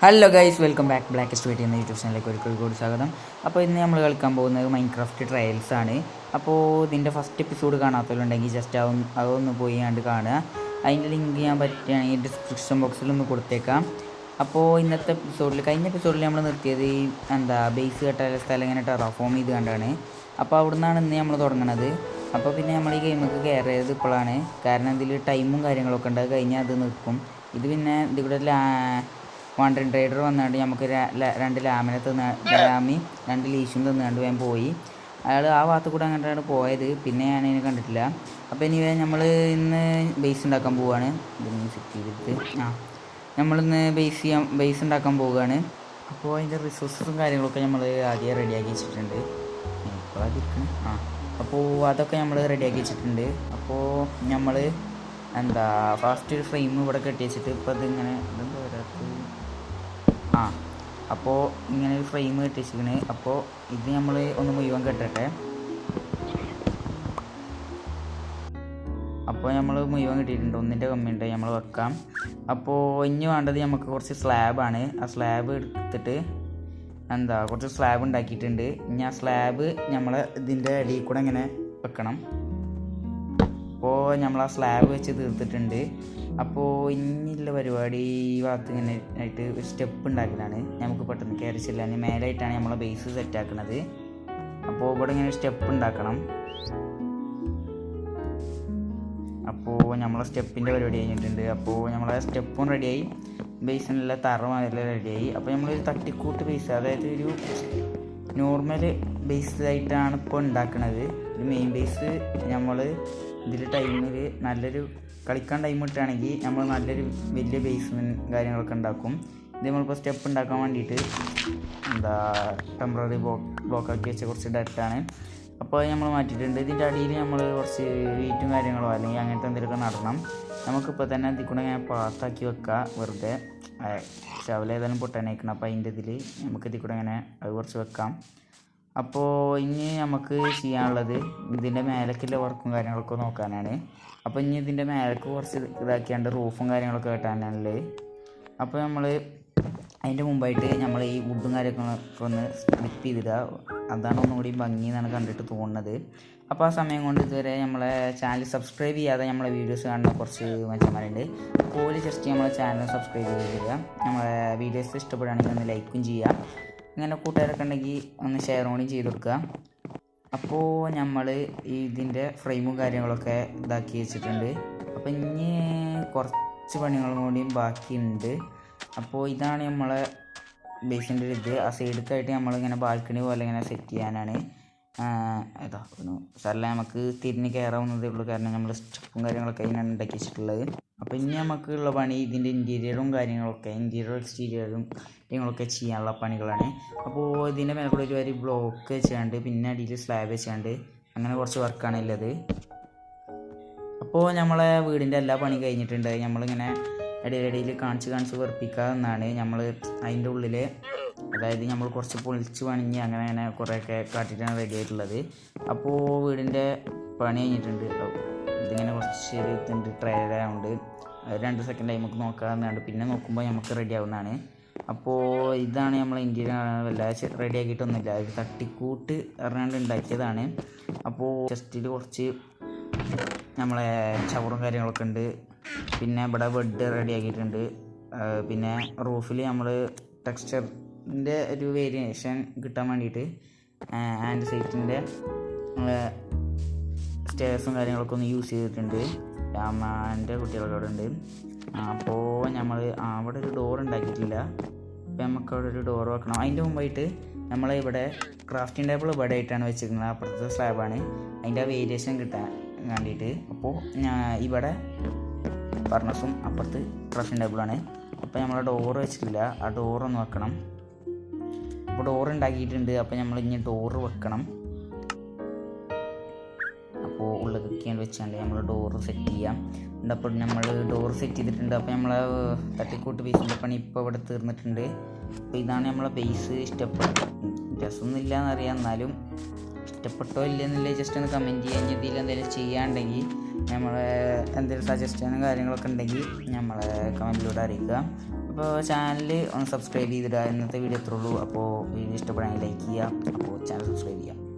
Hello guys, welcome back blackest weight എന്ന YouTube ചാനലിലേക്ക് ഒരിക്കൽ കൂടി സ്വാഗതം. അപ്പോൾ ഇന്ന് നമ്മൾ കളിക്കാൻ പോകുന്നത് മൈൻക്രാഫ്റ്റ് ട്രയൽസ് ആണ്. അപ്പോൾ ഇതിൻ്റെ ഫസ്റ്റ് എപ്പിസോഡ് കാണാത്തവരുണ്ടെങ്കിൽ ജസ്റ്റ് അതൊന്ന് പോയി കണ്ട് കാണുക. അതിൻ്റെ ലിങ്ക് ഞാൻ പറ്റുകയാണെങ്കിൽ ഡിസ്ക്രിപ്ഷൻ ബോക്സിലൊന്ന് കൊടുത്തേക്കാം. അപ്പോൾ ഇന്നത്തെ എപ്പിസോഡിൽ, കഴിഞ്ഞ എപ്പിസോഡിൽ നമ്മൾ നിർത്തിയത് ബേസ് കെട്ടാൻ സ്ഥലം ഇങ്ങനെ ടെറാഫോം ചെയ്ത് കണ്ടാണ്. അപ്പോൾ അവിടെ നിന്നാണ് ഇന്ന് നമ്മൾ തുടങ്ങുന്നത്. അപ്പോൾ പിന്നെ നമ്മൾ ഈ ഗെയിമൊക്കെ കയറിയത് ഇപ്പോഴാണ്. കാരണം ഇതിൽ ടൈമും കാര്യങ്ങളൊക്കെ ഉണ്ട്, അത് കഴിഞ്ഞാൽ അത് നിൽക്കും. ഇത് പിന്നെ ഇതിവിടെ വാണ്ടറിങ് ട്രേഡർ വന്നുകൊണ്ട് നമുക്ക് രണ്ട് ലാമിനെ രണ്ട് ലീഷും തിന്നുകൊണ്ട് വേഗം പോയി. അയാൾ ആ ഭാഗത്ത് കൂടെ അങ്ങോട്ടാണ് പോയത്. പിന്നെ ഞാനതിനെ കണ്ടിട്ടില്ല. അപ്പോൾ ഇനി നമ്മൾ ഇന്ന് ബേസ് ഉണ്ടാക്കാൻ പോവുകയാണ്. ഇതൊന്ന് സെറ്റ് ചെയ്തിട്ട് നമ്മളിന്ന് ബേസ് ഉണ്ടാക്കാൻ പോവുകയാണ്. അപ്പോൾ അതിൻ്റെ റിസോഴ്സസും കാര്യങ്ങളൊക്കെ നമ്മൾ ആദ്യം റെഡിയാക്കി വെച്ചിട്ടുണ്ട്. ഇപ്പോൾ അപ്പോൾ അതൊക്കെ നമ്മൾ റെഡിയാക്കി വെച്ചിട്ടുണ്ട്. അപ്പോൾ നമ്മൾ ഫാസ്റ്റ് ഒരു ഫ്രെയിം ഇവിടെ കെട്ടി വെച്ചിട്ട് ഇപ്പോൾ അതിങ്ങനെ അപ്പോൾ ഇങ്ങനെ ഒരു ഫ്രെയിം കെട്ടി വെച്ചിരിക്കണ്. അപ്പോൾ ഇത് നമ്മൾ ഒന്ന് മുഴുവൻ കെട്ടട്ടെ. അപ്പോൾ നമ്മൾ മുഴുവൻ കിട്ടിയിട്ടുണ്ട്, ഒന്നിൻ്റെ കമ്മിയുണ്ട്, നമ്മൾ വെക്കാം. അപ്പോൾ ഇനി വേണ്ടത് നമുക്ക് കുറച്ച് സ്ലാബാണ്. ആ സ്ലാബ് എടുത്തിട്ട് കുറച്ച് സ്ലാബ് ഉണ്ടാക്കിയിട്ടുണ്ട്. ഇനി ആ സ്ലാബ് നമ്മൾ ഇതിൻ്റെ അടിയിൽ കൂടെ ഇങ്ങനെ വെക്കണം. അപ്പോൾ നമ്മൾ ആ സ്ലാബ് വെച്ച് തീർത്തിട്ടുണ്ട്. അപ്പോൾ ഇനിയുള്ള പരിപാടി ഈ ഭാഗത്ത് ഇങ്ങനെ ആയിട്ട് ഒരു സ്റ്റെപ്പ് ഉണ്ടാക്കലാണ്. നമുക്ക് പെട്ടെന്ന് കയറി ചെല്ലാൻ മേലായിട്ടാണ് നമ്മളെ ബേസ് സെറ്റാക്കുന്നത്. അപ്പോൾ ഇവിടെ ഇങ്ങനെ സ്റ്റെപ്പ് ഉണ്ടാക്കണം. അപ്പോൾ നമ്മളെ സ്റ്റെപ്പിൻ്റെ പരിപാടി കഴിഞ്ഞിട്ടുണ്ട്. അപ്പോൾ നമ്മളെ സ്റ്റെപ്പും റെഡിയായി, ബേസിനുള്ള തറമെല്ലാം റെഡിയായി. അപ്പോൾ നമ്മളൊരു തട്ടിക്കൂട്ട് ബേസ്, അതായത് ഒരു നോർമൽ ബേസ് ആയിട്ടാണ് ഇപ്പോൾ ഉണ്ടാക്കുന്നത്. ഒരു മെയിൻ ബേസ് നമ്മൾ ഇതിൽ ടൈമിൽ നല്ലൊരു കളിക്കാൻ ടൈം കിട്ടുകയാണെങ്കിൽ നമ്മൾ നല്ലൊരു വലിയ ബേസ്മെൻറ്റ് കാര്യങ്ങളൊക്കെ ഉണ്ടാക്കും. ഇത് നമ്മളിപ്പോൾ സ്റ്റെപ്പ് ഉണ്ടാക്കാൻ വേണ്ടിയിട്ട് ടെമ്പററി ബ്ലോക്കാക്കി വെച്ച കുറച്ച് ഡെറ്റാണ്. അപ്പോൾ അത് നമ്മൾ മാറ്റിയിട്ടുണ്ട്. ഇതിൻ്റെ അടിയിൽ നമ്മൾ കുറച്ച് വീറ്റും കാര്യങ്ങളോ അല്ലെങ്കിൽ അങ്ങനത്തെ എന്തെങ്കിലുമൊക്കെ നടണം. നമുക്കിപ്പോൾ തന്നെ ഇതിൽ കൂടെ ഇങ്ങനെ പാത്താക്കി വെക്കാം. വെറുതെ ശവല ഏതായാലും പൊട്ടാനയക്കണം. അപ്പോൾ അതിൻ്റെ ഇതിൽ നമുക്ക് ഇതിൽ കൂടെ ഇങ്ങനെ അത് കുറച്ച് വെക്കാം. അപ്പോൾ ഇനി നമുക്ക് ചെയ്യാനുള്ളത് ഇതിൻ്റെ മേലേക്കുള്ള വർക്കും കാര്യങ്ങളൊക്കെ നോക്കാനാണ്. അപ്പോൾ ഇനി ഇതിൻ്റെ മേലേക്ക് കുറച്ച് ഇതാക്കിയാണ്ട് റൂഫും കാര്യങ്ങളൊക്കെ കെട്ടാനുള്ളത്. അപ്പോൾ നമ്മൾ അതിൻ്റെ മുമ്പായിട്ട് നമ്മൾ ഈ വുഡും കാര്യങ്ങളൊക്കെ ഒന്ന് സ്പ്ലിറ്റ് ചെയ്തിടുക. അതാണ് ഒന്നും കൂടി ഭംഗി എന്നാണ് കണ്ടിട്ട് തോന്നുന്നത്. അപ്പോൾ ആ സമയം കൊണ്ട് ഇതുവരെ നമ്മളെ ചാനൽ സബ്സ്ക്രൈബ് ചെയ്യാതെ നമ്മളെ വീഡിയോസ് കാണുന്ന കുറച്ച് മനുഷ്യന്മാരുണ്ട്. അപ്പോൾ ജസ്റ്റ് നമ്മളെ ചാനൽ സബ്സ്ക്രൈബ് ചെയ്തിരിക്കുക. നമ്മളെ വീഡിയോസ് ഇഷ്ടപ്പെടുകയാണെങ്കിൽ ഒന്ന് ലൈക്കും ചെയ്യുക. ഇങ്ങനെ കൂട്ടുകാരൊക്കെ ഉണ്ടെങ്കിൽ ഒന്ന് ഷെയർ കൂടി ചെയ്ത് കൊടുക്കുക. അപ്പോൾ നമ്മൾ ഇതിൻ്റെ ഫ്രെയിമും കാര്യങ്ങളൊക്കെ ഇതാക്കി വെച്ചിട്ടുണ്ട്. അപ്പോൾ ഇനി കുറച്ച് പണികളും കൂടിയും ബാക്കിയുണ്ട്. അപ്പോൾ ഇതാണ് നമ്മളെ ബേസിൻ്റെ ഇത്. ആ സൈഡിലേക്കായിട്ട് നമ്മളിങ്ങനെ ബാൽക്കണി പോലെ ഇങ്ങനെ സെറ്റ് ചെയ്യാനാണ്. സ്ഥലം നമുക്ക് തിരിഞ്ഞ് കയറാവുന്നതേ ഉള്ളൂ, കാരണം നമ്മൾ സ്റ്റെപ്പും കാര്യങ്ങളൊക്കെ അതിനാണ് ഉണ്ടാക്കി വെച്ചിട്ടുള്ളത്. അപ്പോൾ ഇനി നമുക്കുള്ള പണി ഇതിൻ്റെ ഇൻറ്റീരിയറും കാര്യങ്ങളൊക്കെ, ഇൻറ്റീരിയറും എക്സ്റ്റീരിയറും കാര്യങ്ങളൊക്കെ ചെയ്യാനുള്ള പണികളാണ്. അപ്പോൾ ഇതിൻ്റെ മേലെ കൂടെ ഒരു ബ്ലോക്ക് വെച്ചാണ്ട് പിന്നെ അടിയിൽ സ്ലാബ് വെച്ചാണ്ട് അങ്ങനെ കുറച്ച് വർക്കാണ് ഉള്ളത്. അപ്പോൾ നമ്മളെ വീടിൻ്റെ എല്ലാ പണി കഴിഞ്ഞിട്ടുണ്ട്. നമ്മളിങ്ങനെ ഇടയിലിടയിൽ കാണിച്ച് വെറുപ്പിക്കാമെന്നാണ് നമ്മൾ അതിൻ്റെ ഉള്ളിൽ, അതായത് നമ്മൾ കുറച്ച് പൊളിച്ച് പണിഞ്ഞ് അങ്ങനെ കുറേയൊക്കെ കാട്ടിയിട്ടാണ് റെഡി ആയിട്ടുള്ളത്. അപ്പോൾ വീടിൻ്റെ പണി കഴിഞ്ഞിട്ടുണ്ട്. ഇതിങ്ങനെ കുറച്ച് ഇതുണ്ട്, ട്രയൽ ആയതുകൊണ്ട് 2 സെക്കൻഡ് നമുക്ക് നോക്കാവുന്നതാണ്. പിന്നെ നോക്കുമ്പോൾ നമുക്ക് റെഡി ആവുന്നതാണ്. അപ്പോൾ ഇതാണ് നമ്മൾ ഇന്ത്യയിൽ വല്ലാതെ റെഡി ആക്കിയിട്ടൊന്നുമില്ല, ഒരു തട്ടിക്കൂട്ട് അറിയാണ്ട് ഉണ്ടാക്കിയതാണ്. അപ്പോൾ ചെസ്റ്റിൽ കുറച്ച് നമ്മളെ ചവറും കാര്യങ്ങളൊക്കെ ഉണ്ട്. പിന്നെ ഇവിടെ ബെഡ് റെഡി ആക്കിയിട്ടുണ്ട്. പിന്നെ റൂഫിൽ നമ്മൾ ടെക്സ്ചറിൻ്റെ ഒരു വേരിയേഷൻ കിട്ടാൻ വേണ്ടിയിട്ട് ആൻഡ് സൈറ്റിൻ്റെ സ്റ്റേഴ്സും കാര്യങ്ങളൊക്കെ ഒന്ന് യൂസ് ചെയ്തിട്ടുണ്ട്. രാമാൻ്റെ കുട്ടികളൊക്കെ അവിടെ ഉണ്ട്. അപ്പോൾ നമ്മൾ അവിടെ ഒരു ഡോർ ഉണ്ടാക്കിയിട്ടില്ല. അപ്പോൾ നമുക്ക് അവിടെ ഒരു ഡോർ വെക്കണം. അതിൻ്റെ മുമ്പായിട്ട് നമ്മളിവിടെ ക്രാഫ്റ്റിംഗ് ടേബിൾ ഇവിടെ ആയിട്ടാണ് വെച്ചിരിക്കുന്നത്. അപ്പുറത്തെ സ്ലാബാണ്, അതിൻ്റെ വേരിയേഷൻ കിട്ടാൻ വേണ്ടിയിട്ട്. അപ്പോൾ ഇവിടെ ഫർണസും അപ്പുറത്ത് ക്രാഫ്റ്റിംഗ് ടേബിളാണ്. അപ്പോൾ നമ്മൾ ഡോറ് വെച്ചിട്ടില്ല, ആ ഡോറൊന്ന് വെക്കണം. അപ്പോൾ ഡോറ് ഉണ്ടാക്കിയിട്ടുണ്ട്. അപ്പോൾ നമ്മൾ ഇനി ഡോറ് വെക്കണം. അപ്പോൾ ഉള്ളിൽ വെച്ചാണ്ട് നമ്മൾ ഡോറ് സെറ്റ് ചെയ്യാം. അപ്പോൾ നമ്മൾ ഡോറ് സെറ്റ് ചെയ്തിട്ടുണ്ട്. അപ്പോൾ നമ്മളെ തട്ടിക്കൂട്ട് ബേസിൻ്റെ പണി ഇപ്പോൾ ഇവിടെ തീർന്നിട്ടുണ്ട്. അപ്പോൾ ഇതാണ് നമ്മളെ ബേസ്. രസമൊന്നുമില്ല എന്നറിയാം, എന്നാലും ഇഷ്ടപ്പെട്ടോ ഇല്ലെന്നില്ല ജസ്റ്റ് ഒന്ന് കമൻറ്റ് ചെയ്യുക. ഇനി ഇതിൽ എന്തെങ്കിലും ചെയ്യാണ്ടെങ്കിൽ നമ്മളെ എന്തെങ്കിലും സജഷനും കാര്യങ്ങളൊക്കെ ഉണ്ടെങ്കിൽ നമ്മളെ കമൻറ്റിലൂടെ അറിയിക്കുക. അപ്പോൾ ചാനൽ ഒന്ന് സബ്സ്ക്രൈബ് ചെയ്തിടുക. ഇന്നത്തെ വീഡിയോ എത്ര ഉള്ളൂ. അപ്പോൾ വീഡിയോ ഇഷ്ടപ്പെടുകയാണെങ്കിൽ ലൈക്ക് ചെയ്യുക. അപ്പോൾ ചാനൽ സബ്സ്ക്രൈബ് ചെയ്യുക.